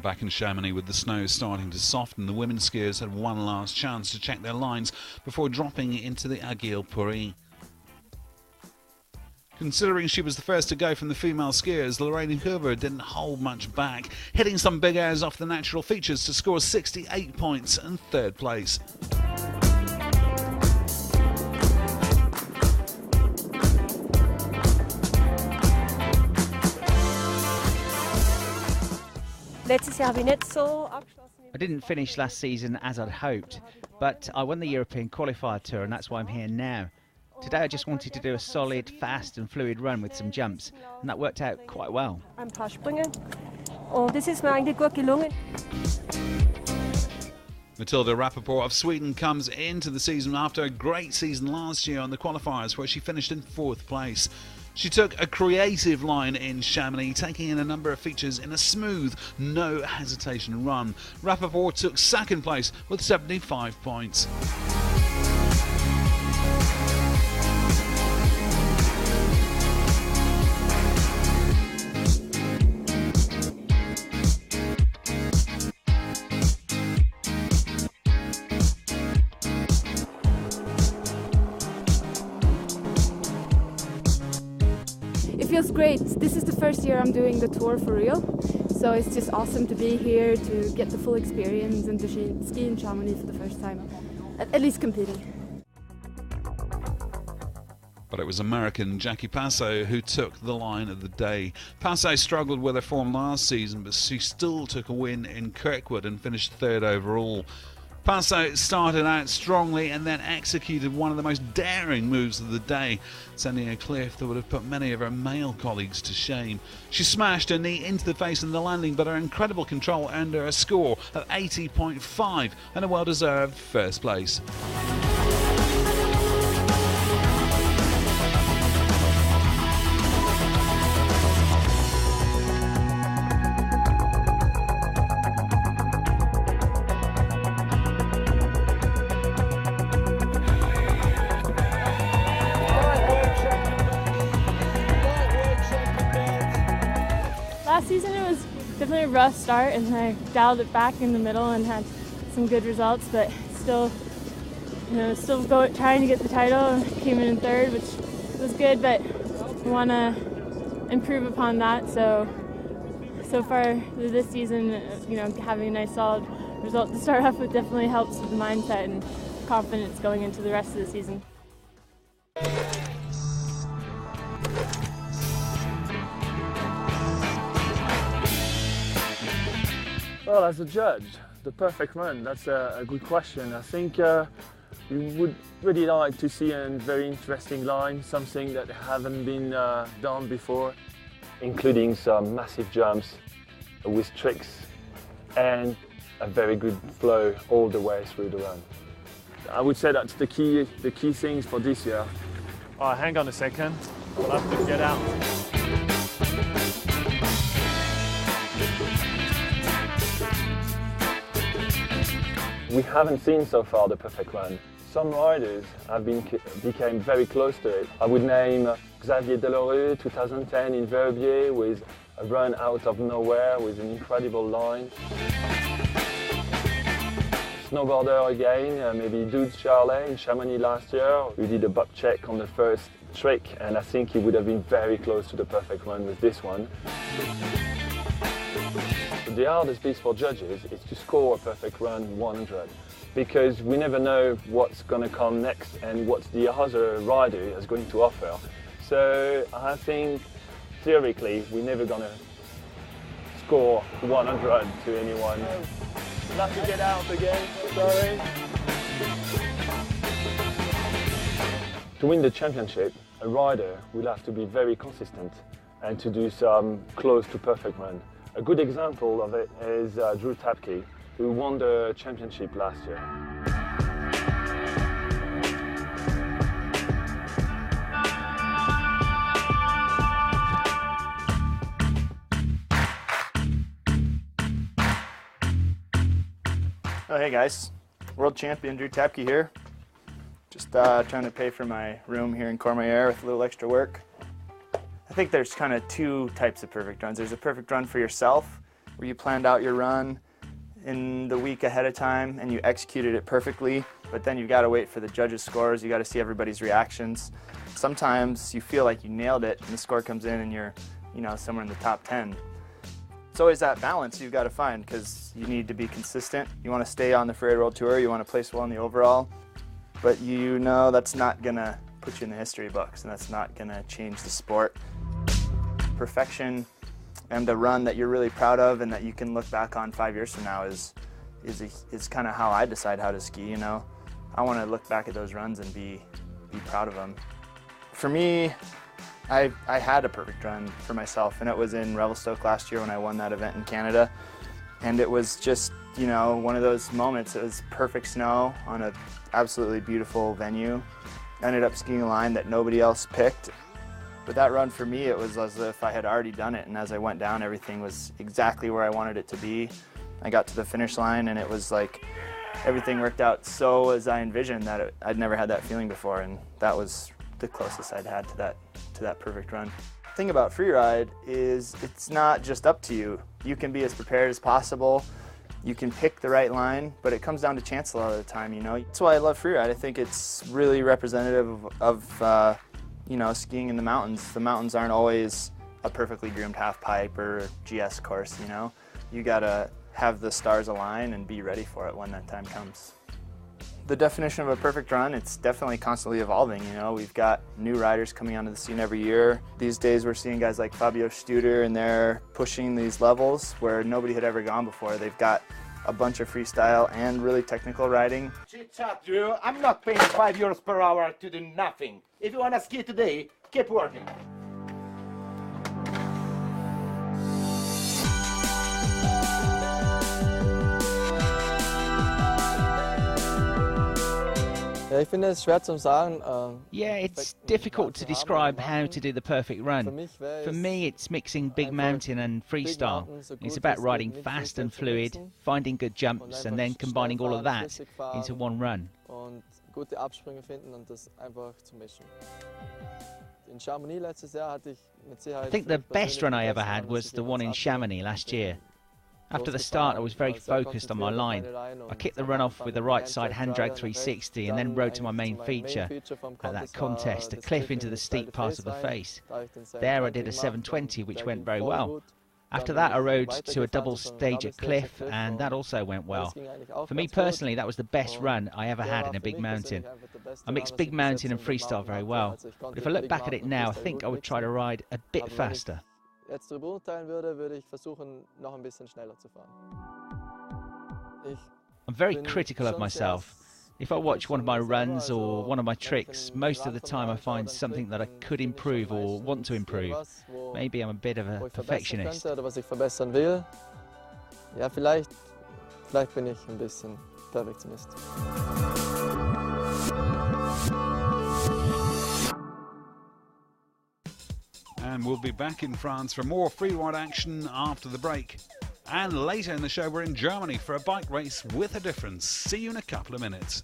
back in Chamonix with the snow starting to soften. The women skiers had one last chance to check their lines before dropping into the Aiguille Pourrie. Considering she was the first to go from the female skiers, Lorraine Hoover didn't hold much back, hitting some big airs off the natural features to score 68 points and third place. I didn't finish last season as I'd hoped, but I won the European Qualifier Tour and that's why I'm here now. Today I just wanted to do a solid, fast and fluid run with some jumps, and that worked out quite well. Matilda Rappaport of Sweden comes into the season after a great season last year on the qualifiers where she finished in 4th place. She took a creative line in Chamonix, taking in a number of features in a smooth, no hesitation run. Rappaport took 2nd place with 75 points. It feels great. This is the first year I'm doing the tour for real, so it's just awesome to be here, to get the full experience and to ski in Chamonix for the first time, at least competing. But it was American Jackie Passo who took the line of the day. Passo struggled with her form last season, but she still took a win in Kirkwood and finished 3rd overall. Passo started out strongly and then executed one of the most daring moves of the day, sending a cliff that would have put many of her male colleagues to shame. She smashed her knee into the face in the landing, but her incredible control earned her a score of 80.5 and a well-deserved 1st place. Last season it was definitely a rough start, and I dialed it back in the middle and had some good results, but still trying to get the title, and came in 3rd, which was good, but we want to improve upon that. So far this season, having a nice solid result to start off with definitely helps with the mindset and confidence going into the rest of the season. Well, as a judge, the perfect run, that's a good question. I think we would really like to see a very interesting line, something that haven't been done before, including some massive jumps with tricks and a very good flow all the way through the run. I would say that's the key things for this year. Oh, hang on a second, I'll have to get out. We haven't seen so far the perfect run. Some riders have became very close to it. I would name Xavier Deloreux, 2010 in Verbier, with a run out of nowhere with an incredible line. Snowboarder again, maybe Dude Charlet in Chamonix last year, who did a buck check on the first trick, and I think he would have been very close to the perfect run with this one. The hardest piece for judges is to score a perfect run 100, because we never know what's going to come next and what the other rider is going to offer. So I think theoretically we're never going to score 100 to anyone. We'll have to get out again, sorry. To win the championship, a rider will have to be very consistent and to do some close to perfect run. A good example of it is Drew Tapke, who won the championship last year. Oh, hey guys, world champion Drew Tapke here. Just trying to pay for my room here in Courmayeur with a little extra work. I think there's kind of two types of perfect runs. There's a perfect run for yourself, where you planned out your run in the week ahead of time and you executed it perfectly, but then you've got to wait for the judges' scores, you got to see everybody's reactions. Sometimes you feel like you nailed it and the score comes in and you're, you know, somewhere in the top 10. It's always that balance you've got to find, because you need to be consistent. You want to stay on the Freeride World Tour, you want to place well in the overall, but you know that's not going to put you in the history books and that's not going to change the sport. Perfection and the run that you're really proud of and that you can look back on 5 years from now is kind of how I decide how to ski, you know. I want to look back at those runs and be proud of them. For me, I had a perfect run for myself, and it was in Revelstoke last year when I won that event in Canada. And it was just, you know, one of those moments. It was perfect snow on an absolutely beautiful venue. I ended up skiing a line that nobody else picked. But that run for me, it was as if I had already done it, and as I went down, everything was exactly where I wanted it to be. I got to the finish line and it was like everything worked out so as I envisioned that I'd never had that feeling before, and that was the closest I'd had to that perfect run. The thing about freeride is it's not just up to you. You can be as prepared as possible. You can pick the right line, but it comes down to chance a lot of the time, you know. That's why I love freeride. I think it's really representative of you know, skiing in the mountains. The mountains aren't always a perfectly groomed half pipe or GS course, you know. You gotta have the stars align and be ready for it when that time comes. The definition of a perfect run, it's definitely constantly evolving, you know. We've got new riders coming onto the scene every year. These days we're seeing guys like Fabio Studer, and they're pushing these levels where nobody had ever gone before. They've got a bunch of freestyle and really technical riding. Chit-chat, Drew. I'm not paying €5 per hour to do nothing. If you want to ski today, keep working. Yeah, it's difficult to describe how to do the perfect run. For me, it's mixing big mountain and freestyle. It's about riding fast and fluid, finding good jumps, and then combining all of that into one run. I think the best run I ever had was the one in Chamonix last year. After the start, I was very focused on my line. I kicked the run off with the right side hand drag 360 and then rode to my main feature at that contest, a cliff into the steep part of the face. There I did a 720, which went very well. After that, I rode to a double stage at cliff, and that also went well. For me personally, that was the best run I ever had in a big mountain. I mixed big mountain and freestyle very well, but if I look back at it now, I think I would try to ride a bit faster. I'm very critical of myself. If I watch one of my runs or one of my tricks, most of the time I find something that I could improve or want to improve. Maybe I'm a bit of a perfectionist. And we'll be back in France for more freeride action after the break. And later in the show, we're in Germany for a bike race with a difference. See you in a couple of minutes.